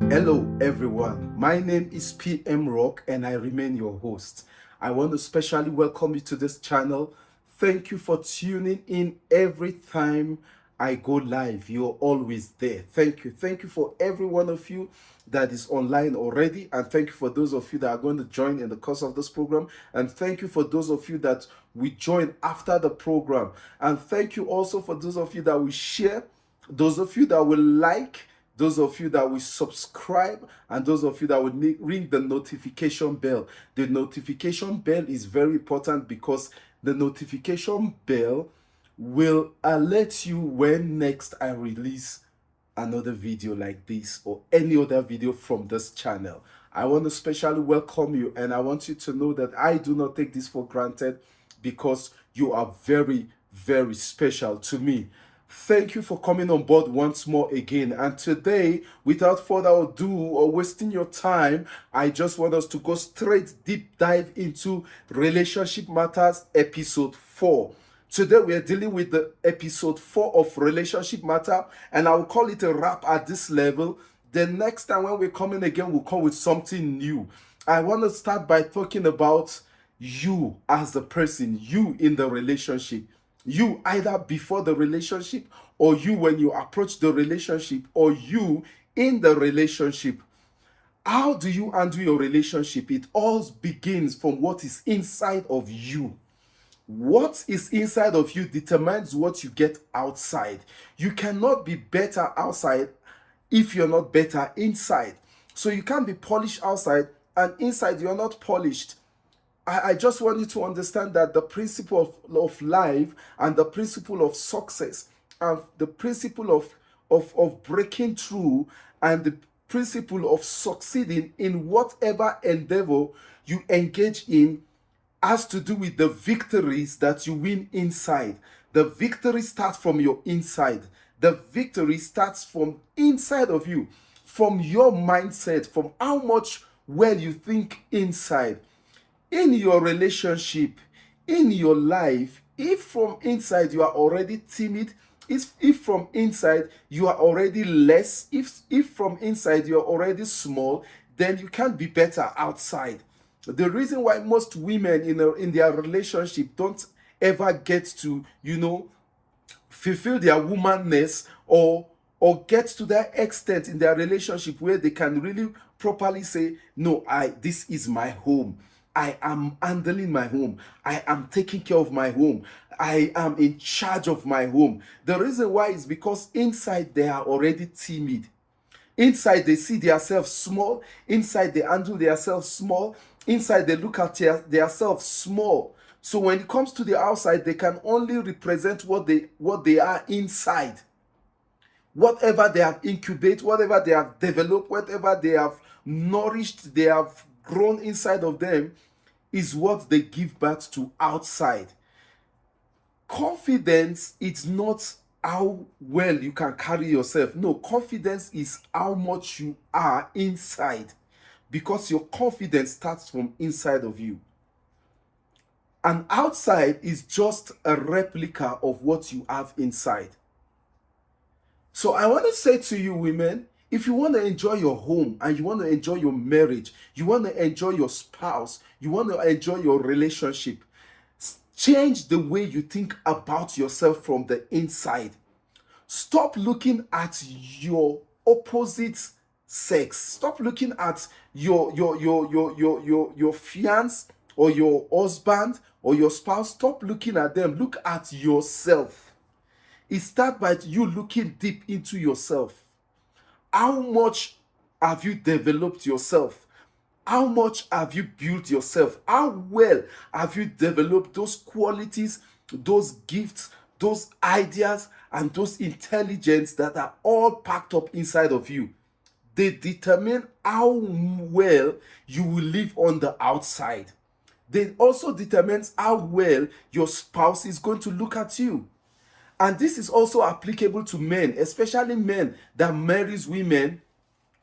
Hello everyone, my name is PM Rock and I remain your host. I want to specially welcome you to this channel. Thank you for tuning in every time I go live. You're always there. Thank you. Thank you for every one of you that is online already, and thank you for those of you that are going to join in the course of this program, and thank you for those of you that we join after the program, and thank you also for those of you that we share, those of you that will like, those of you that will subscribe, and those of you that will ring the notification bell. The notification bell is very important because the notification bell will alert you when next I release another video like this or any other video from this channel. I want to specially welcome you, and I want you to know that I do not take this for granted because you are very, very special to me. Thank you for coming on board once more again. And today, without further ado or wasting your time, I just want us to go straight deep dive into Relationship Matters episode 4. Today we are dealing with the episode 4 of Relationship Matter, and I will call it a wrap at this level. The next time when we're coming again, we'll come with something new. I want to start by talking about you as the person, you in the relationship. You either before the relationship, or you when you approach the relationship, or you in the relationship. How do you handle your relationship? It all begins from what is inside of you. What is inside of you determines what you get outside. You cannot be better outside if you're not better inside. So you can't be polished outside and inside you're not polished. I just want you to understand that the principle of life and the principle of success and the principle of breaking through and the principle of succeeding in whatever endeavor you engage in has to do with the victories that you win inside. The victory starts from your inside. The victory starts from inside of you, from your mindset, from how much well you think inside. In your relationship, in your life, if from inside you are already timid, if from inside you are already less, if from inside you are already small, then you can't be better outside. The reason why most women in their relationship don't ever get to, fulfill their womanness or get to that extent in their relationship where they can really properly say, no, this is my home. I am handling my home. I am taking care of my home. I am in charge of my home. The reason why is because inside they are already timid. Inside they see themselves small. Inside they handle themselves small. Inside they look at themselves small. So when it comes to the outside, they can only represent what they are inside. Whatever they have incubated, whatever they have developed, whatever they have nourished, they have grown inside of them is what they give birth to outside. Confidence is not how well you can carry yourself. No, confidence is how much you are inside, because your confidence starts from inside of you. And outside is just a replica of what you have inside. So I want to say to you, women, if you want to enjoy your home and you want to enjoy your marriage, you want to enjoy your spouse, you want to enjoy your relationship, change the way you think about yourself from the inside. Stop looking at your opposite sex. Stop looking at your fiance or your husband or your spouse. Stop looking at them. Look at yourself. It starts by you looking deep into yourself. How much have you developed yourself? How much have you built yourself? How well have you developed those qualities, those gifts, those ideas, and those intelligence that are all packed up inside of you? They determine how well you will live on the outside. They also determine how well your spouse is going to look at you. And this is also applicable to men, especially men that marries women,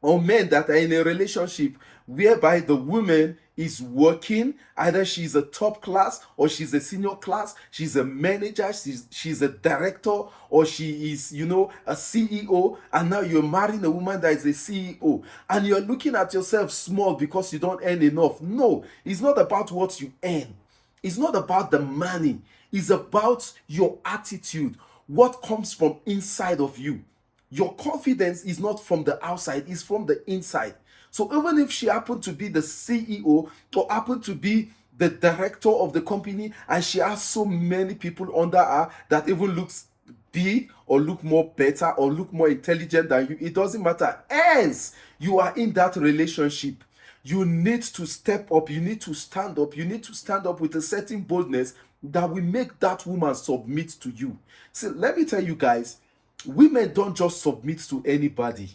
or men that are in a relationship whereby the woman is working. Either she's a top class or she's a senior class, she's a manager, she's a director, or she is, a CEO, and now you're marrying a woman that is a CEO, and you're looking at yourself small because you don't earn enough. No, it's not about what you earn. It's not about the money. It's about your attitude, what comes from inside of you. Your confidence is not from the outside, it's from the inside. So even if she happened to be the CEO or happened to be the director of the company, and she has so many people under her that even looks big or look more better or look more intelligent than you, it doesn't matter. As you are in that relationship, you need to step up, you need to stand up, you need to stand up with a certain boldness that will make that woman submit to you. So let me tell you guys, women don't just submit to anybody.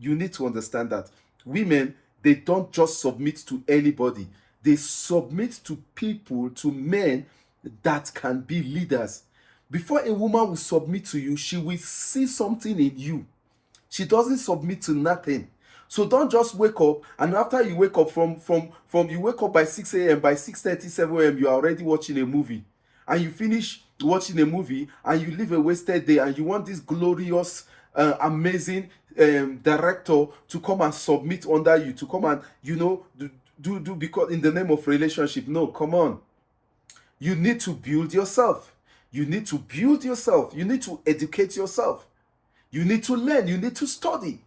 You need to understand that. Women, they don't just submit to anybody. They submit to people, to men that can be leaders. Before a woman will submit to you, she will see something in you. She doesn't submit to nothing. So don't just wake up, and after you wake up from you wake up by 6 a.m., by 6:30, 7 a.m., you are already watching a movie. And you finish watching a movie and you live a wasted day, and you want this glorious, amazing director to come and submit under you, to come and, do because in the name of relationship. No, come on. You need to build yourself. You need to build yourself. You need to educate yourself. You need to learn. You need to study.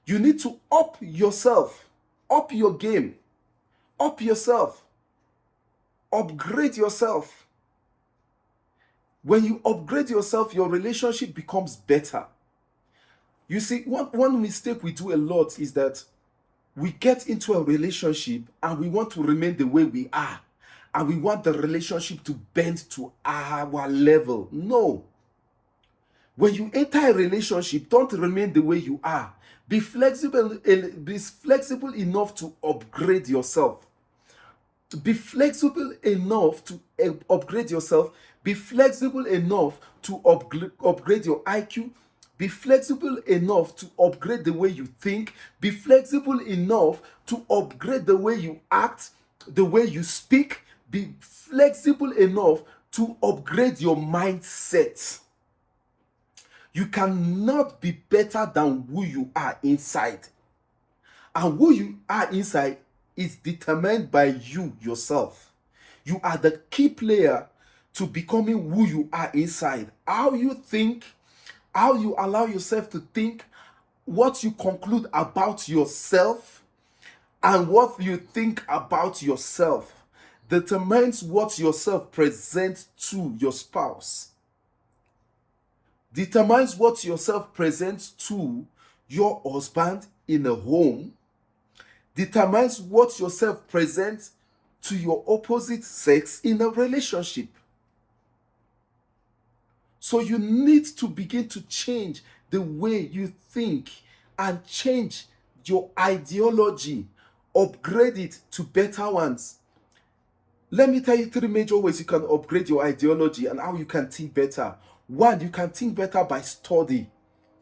You need to up yourself, up your game, up yourself, upgrade yourself. When you upgrade yourself, your relationship becomes better. You see, one mistake we do a lot is that we get into a relationship and we want to remain the way we are. And we want the relationship to bend to our level. No. When you enter a relationship, don't remain the way you are. Be flexible enough to upgrade yourself. Be flexible enough to upgrade yourself. Be flexible enough to upgrade your IQ. Be flexible enough to upgrade the way you think. Be flexible enough to upgrade the way you act, the way you speak. Be flexible enough to upgrade your mindset. You cannot be better than who you are inside. And who you are inside is determined by you yourself. You are the key player to becoming who you are inside. How you think, how you allow yourself to think, what you conclude about yourself, and what you think about yourself determines what yourself presents to your spouse. Determines what yourself presents to your husband in a home. Determines what yourself presents to your opposite sex in a relationship. So you need to begin to change the way you think and change your ideology, upgrade it to better ones. Let me tell you 3 major ways you can upgrade your ideology and how you can think better. 1, you can think better by study.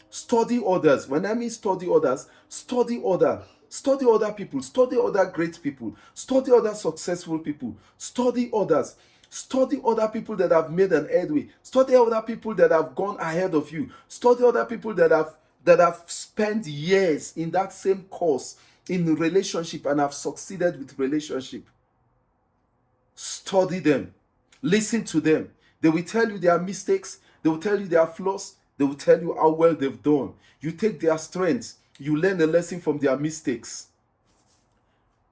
Study others. When I mean study others, study other people, study other great people, study other successful people, study others. Study other people that have made an headway. Study other people that have gone ahead of you. Study other people that have spent years in that same course in relationship and have succeeded with relationship. Study them. Listen to them. They will tell you their mistakes. They will tell you their flaws. They will tell you how well they've done. You take their strengths. You learn a lesson from their mistakes.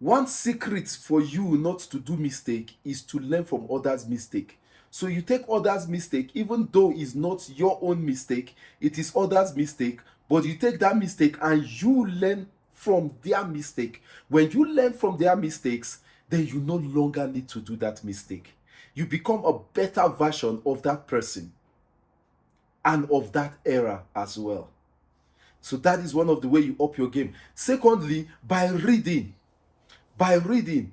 One secret for you not to do mistake is to learn from others' mistake. So you take others' mistake, even though it's not your own mistake, it is others' mistake, but you take that mistake and you learn from their mistake. When you learn from their mistakes, then you no longer need to do that mistake. You become a better version of that person and of that era as well. So that is one of the ways you up your game. Secondly, by reading. By reading.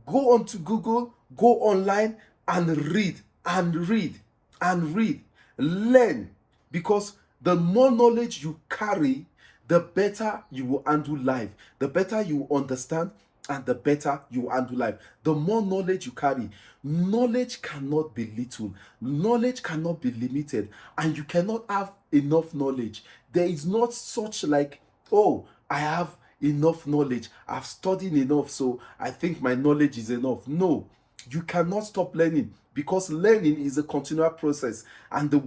Go onto Google, go online and read and read and read. Learn. Because the more knowledge you carry, the better you will handle life. The better you will understand and the better you handle life. The more knowledge you carry, knowledge cannot be little, knowledge cannot be limited, and you cannot have enough knowledge. There is not such like, oh, I have enough knowledge, I've studied enough, so I think my knowledge is enough. No, you cannot stop learning, because learning is a continual process, and the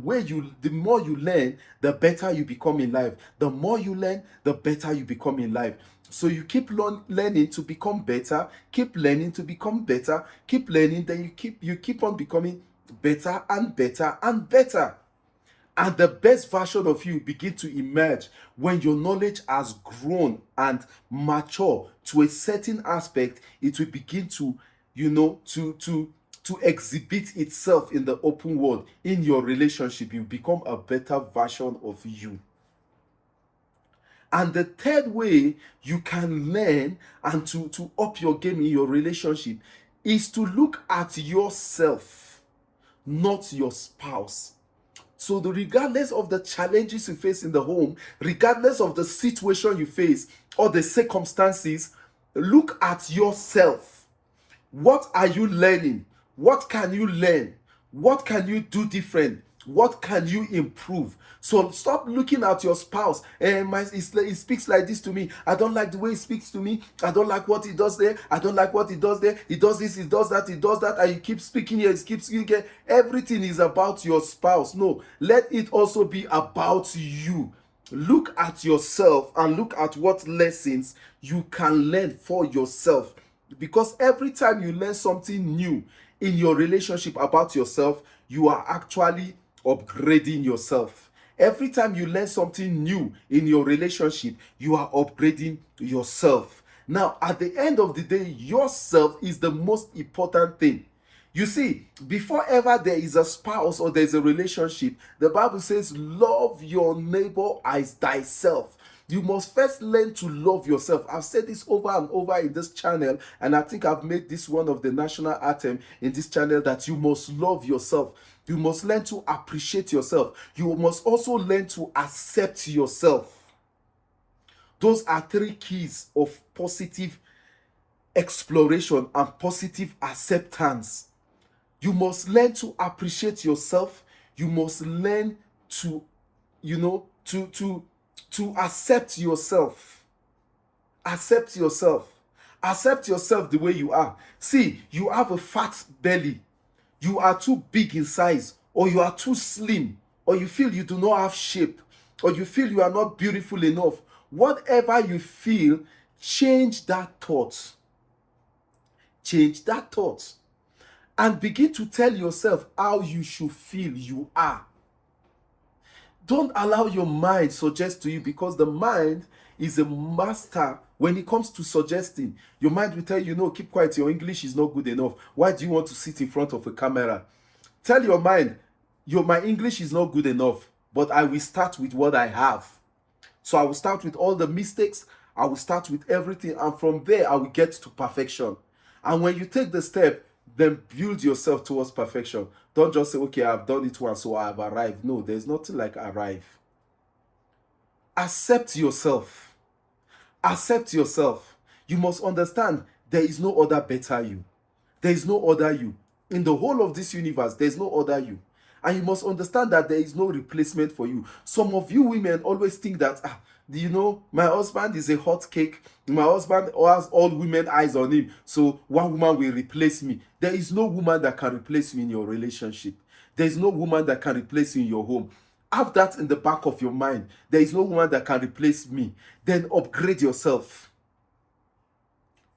more you learn, the better you become in life. The more you learn, the better you become in life. So you keep learning to become better, keep learning to become better, keep learning, then you keep on becoming better and better and better. And the best version of you begin to emerge when your knowledge has grown and mature to a certain aspect. It will begin to, to exhibit itself in the open world. In your relationship, you become a better version of you. And the third way you can learn and to up your game in your relationship is to look at yourself, not your spouse. So regardless of the challenges you face in the home, regardless of the situation you face or the circumstances, look at yourself. What are you learning? What can you learn? What can you do different? What can you improve? So stop looking at your spouse. He speaks like this to me. I don't like the way he speaks to me. I don't like what he does there. I don't like what he does there. He does this, he does that, he does that. And you keep speaking here, he keeps speaking here. Everything is about your spouse. No, let it also be about you. Look at yourself and look at what lessons you can learn for yourself. Because every time you learn something new in your relationship about yourself, you are actually upgrading yourself. Every time you learn something new in your relationship, you are upgrading yourself. Now, at the end of the day, yourself is the most important thing. You see, before ever there is a spouse or there's a relationship, the Bible says, love your neighbor as thyself. You must first learn to love yourself. I've said this over and over in this channel, and I think I've made this one of the national anthem in this channel, that you must love yourself. You must learn to appreciate yourself. You must also learn to accept yourself. Those are three keys of positive exploration and positive acceptance. You must learn to appreciate yourself. You must learn to, to accept yourself. Accept yourself. Accept yourself the way you are. See, you have a fat belly. You are too big in size, or you are too slim, or you feel you do not have shape, or you feel you are not beautiful enough. Whatever you feel, change that thought. Change that thought. And begin to tell yourself how you should feel you are. Don't allow your mind suggest to you, because the mind is a master when it comes to suggesting. Your mind will tell you, no, keep quiet, your English is not good enough. Why do you want to sit in front of a camera? Tell your mind, my English is not good enough, but I will start with what I have. So I will start with all the mistakes. I will start with everything. And from there, I will get to perfection. And when you take the step, then build yourself towards perfection. Don't just say, okay, I've done it once, so I've arrived. No, there's nothing like arrive. Accept yourself. Accept yourself. You must understand there is no other better you. There is no other you. In the whole of this universe, there is no other you. And you must understand that there is no replacement for you. Some of you women always think that, my husband is a hot cake. My husband has all women eyes on him, so one woman will replace me. There is no woman that can replace you in your relationship. There is no woman that can replace you in your home. Have that in the back of your mind. There is no woman that can replace me. Then upgrade yourself.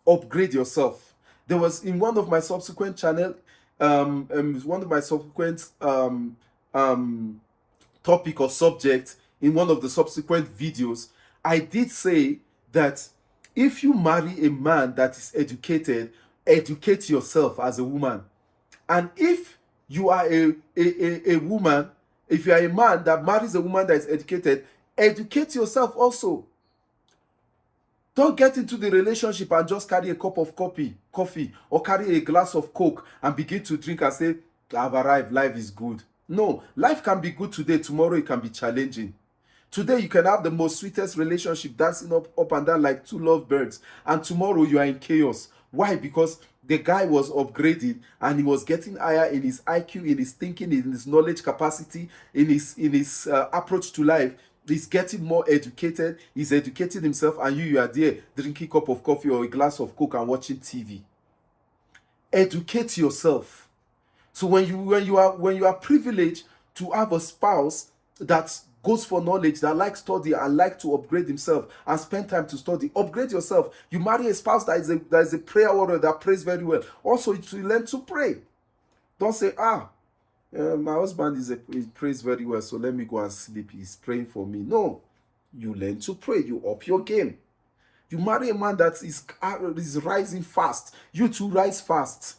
Upgrade yourself. There was in one of my subsequent channel, one of my subsequent topic or subject in one of the subsequent videos, I did say that if you marry a man that is educated, educate yourself as a woman. And if you are a woman, if you are a man that marries a woman that is educated, educate yourself also. Don't get into the relationship and just carry a cup of coffee or carry a glass of Coke and begin to drink and say, I've arrived, life is good. No, life can be good today, tomorrow it can be challenging. Today you can have the most sweetest relationship dancing up and down like two lovebirds, and tomorrow you are in chaos. Why? Because the guy was upgrading and he was getting higher in his IQ, in his thinking, in his knowledge capacity, in his approach to life. He's getting more educated. He's educating himself, and you are there drinking a cup of coffee or a glass of Coke and watching TV. Educate yourself. So when you are privileged to have a spouse that goes for knowledge, that likes study and like to upgrade himself and spend time to study, upgrade yourself. You marry a spouse that is a prayer warrior that prays very well. Also, to learn to pray. Don't say, my husband he prays very well, so let me go and sleep. He's praying for me. No, you learn to pray. You up your game. You marry a man that is rising fast. You too rise fast.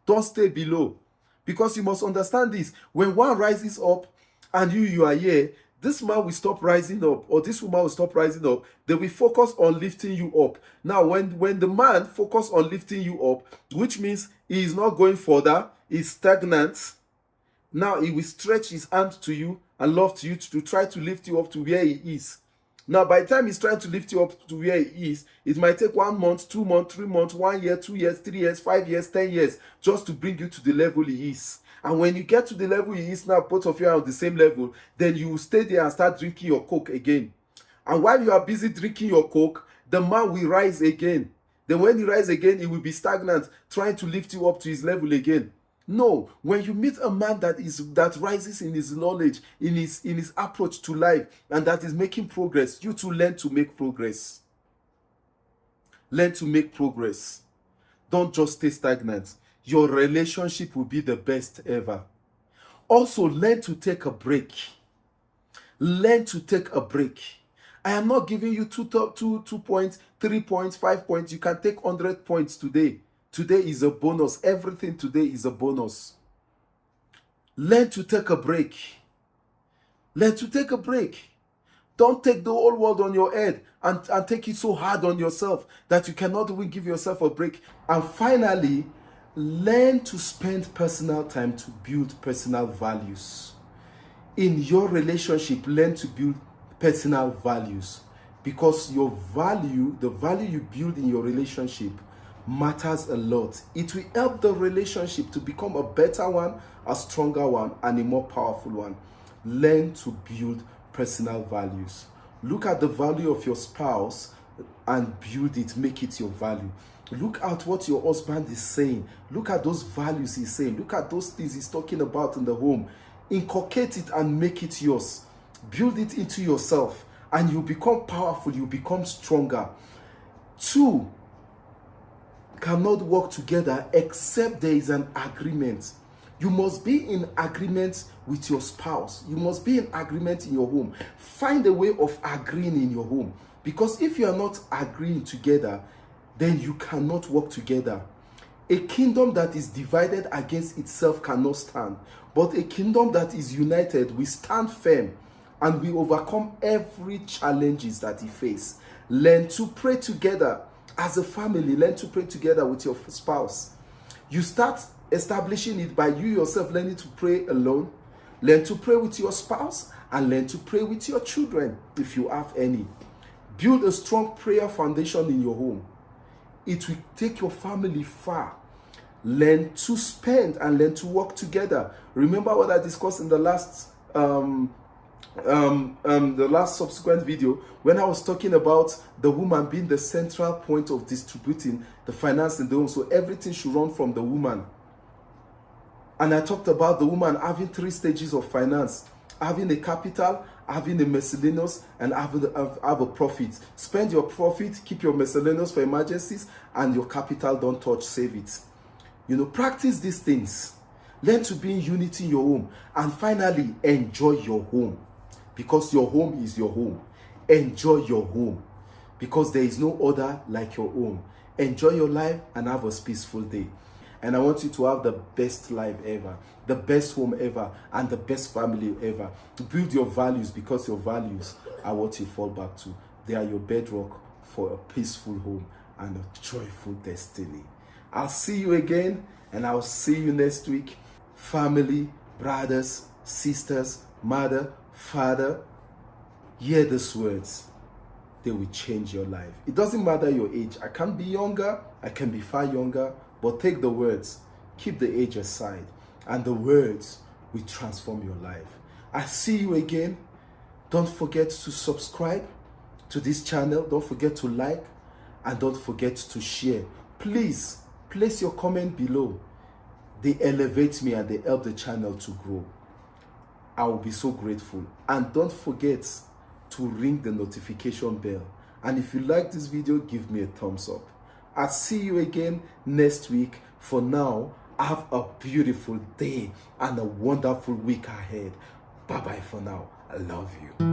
Don't stay below. Because you must understand this. When one rises up and you are here, this man will stop rising up, or this woman will stop rising up. They will focus on lifting you up. Now, when the man focus on lifting you up, which means he is not going further, he's stagnant. Now he will stretch his hand to you and love to you to try to lift you up to where he is. Now, by the time he's trying to lift you up to where he is, it might take 1 month, 2 months, 3 months, 1 year, 2 years, 3 years, 5 years, 10 years, just to bring you to the level he is. And when you get to the level he is now, both of you are on the same level, then you will stay there and start drinking your Coke again. And while you are busy drinking your Coke, the man will rise again. Then when he rises again, he will be stagnant, trying to lift you up to his level again. No, when you meet a man that rises in his knowledge, in his approach to life, and that is making progress, you too learn to make progress. Learn to make progress. Don't just stay stagnant. Your relationship will be the best ever. Also, learn to take a break. Learn to take a break. I am not giving you 2 points, 3 points, 5 points. You can take 100 points today. Today is a bonus. Everything today is a bonus. Learn to take a break. Learn to take a break. Don't take the whole world on your head and take it so hard on yourself that you cannot even give yourself a break. And finally, learn to spend personal time to build personal values. In your relationship, learn to build personal values, because your value, the value you build in your relationship, matters a lot. It will help the relationship to become a better one, a stronger one, and a more powerful one. Learn to build personal values. Look at the value of your spouse and build it, make it your value. Look at what your husband is saying. Look at those values he's saying. Look at those things he's talking about in the home. Inculcate it and make it yours. Build it into yourself, and you become powerful, you become stronger. 2 cannot work together except there is an agreement. You must be in agreement with your spouse. You must be in agreement in your home. Find a way of agreeing in your home, because if you are not agreeing together, then you cannot work together. A kingdom that is divided against itself cannot stand, but a kingdom that is united, we stand firm and we overcome every challenges that you face. Learn to pray together. As a family, learn to pray together with your spouse. You start establishing it by you yourself learning to pray alone. Learn to pray with your spouse, and learn to pray with your children if you have any. Build a strong prayer foundation in your home. It will take your family far. Learn to spend and learn to work together. Remember what I discussed in the last subsequent video, when I was talking about the woman being the central point of distributing the finance in the home, so everything should run from the woman. And I talked about the woman having 3 stages of finance: having a capital, having a miscellaneous, and have a profit. Spend your profit, keep your miscellaneous for emergencies, and your capital don't touch, save it. Practice these things. Learn to be in unity in your home. And finally, enjoy your home, because your home is your home. Enjoy your home, because there is no other like your home. Enjoy your life and have a peaceful day. And I want you to have the best life ever, the best home ever, and the best family ever. Build your values, because your values are what you fall back to. They are your bedrock for a peaceful home and a joyful destiny. I'll see you again, and I'll see you next week. Family, brothers, sisters, mother, father, Hear these words, they will change your life. It doesn't matter your age. I can be younger, I can be far younger, but take the words, keep the age aside, and the words will transform your life. I see you again. Don't forget to subscribe to this channel. Don't forget to like, and don't forget to share. Please place your comment below. They elevate me and they help the channel to grow. I will be so grateful. And don't forget to ring the notification bell. And if you like this video, give me a thumbs up. I'll see you again next week. For now, have a beautiful day and a wonderful week ahead. Bye-bye for now. I love you.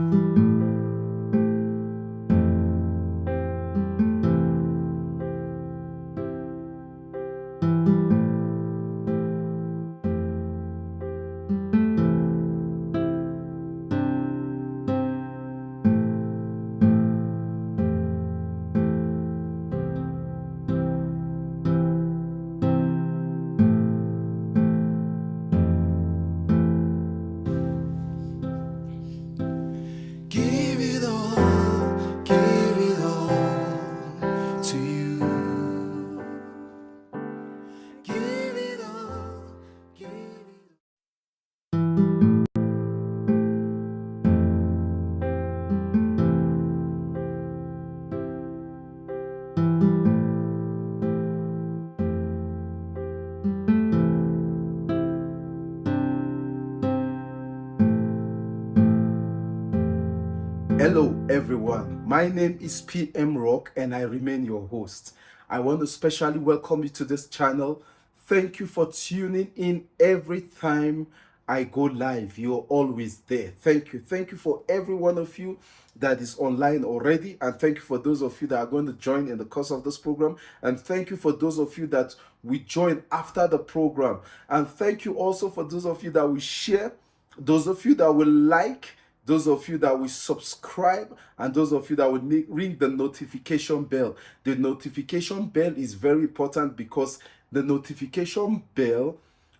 Hello everyone, my name is PM Rock and I remain your host. I want to specially welcome you to this channel. Thank you for tuning in every time I go live. You're always there. Thank you. Thank you for every one of you that is online already, and thank you for those of you that are going to join in the course of this program, and thank you for those of you that will join after the program, and thank you also for those of you that will share, those of you that will like, those of you that will subscribe, and those of you that will ring the notification bell. The notification bell is very important because the notification bell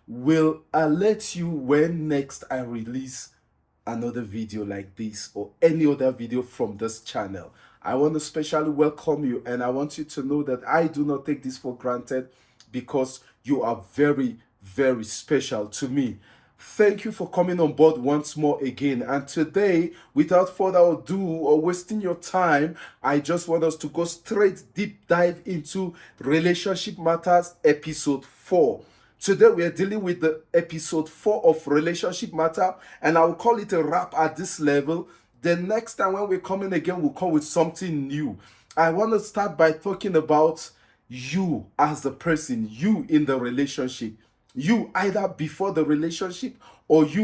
will alert you when next I release another video like this or any other video from this channel. I want to specially welcome you, and I want you to know that I do not take this for granted because you are very, very special to me. Thank you for coming on board once more again. And today, without further ado or wasting your time, I just want us to go straight deep dive into Relationship Matters episode 4. Today we are dealing with the episode 4 of Relationship Matter, and I will call it a wrap at this level. The next time when we're coming again, we'll come with something new. I want to start by talking about you as the person, you in the relationship. You either before the relationship or you